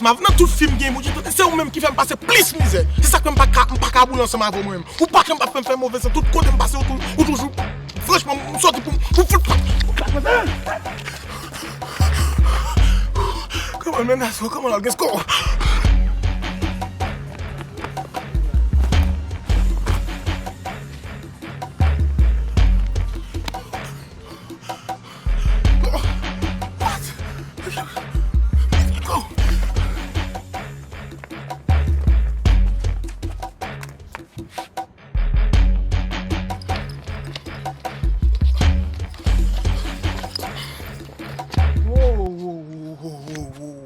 Dans tout film game, c'est vous-même qui fait me passer plus misère. C'est ça que je ne peux pas cabouler ensemble avec vous-même. Ou pas que je ne faire mauvais, c'est tout côté me passer ou toujours. Franchement, je sorti pour foutre. Comment on menace, comment on a le score?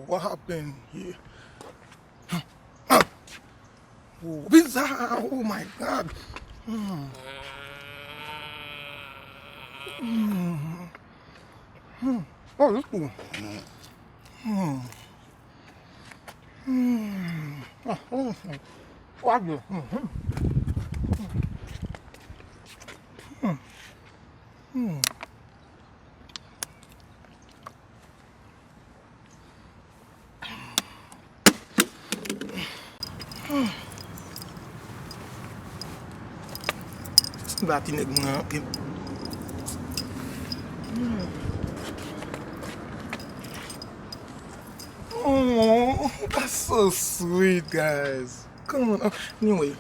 What happened here? Oh, bizarre! Oh my God! Oh, that's cool. What the? Bati nek mga oh, that's so sweet, guys. Come on. Anyway.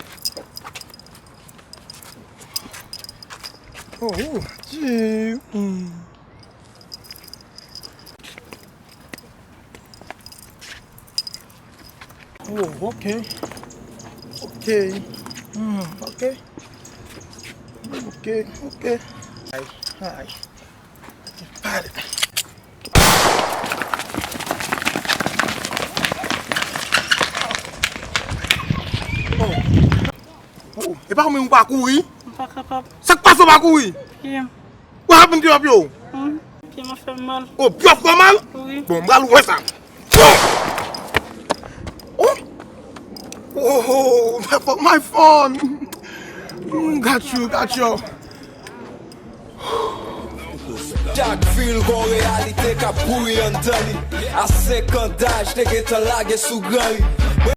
Oh, jeez. Oh, okay. Okay. Okay. Okay. Hi. Got it. Oh. Et pas comment on va courir? Pas capable. Ça passe on va courir? Pied. What happened to your pio? Pied m'a fait mal. Oh, pio fait mal? Oui. Bon, m'all voir ça. Oh, my phone. Got you. Chaque ville gon réalité qu'a pourri en tali. À 50 âge, t'es qu'à laguer sous grand.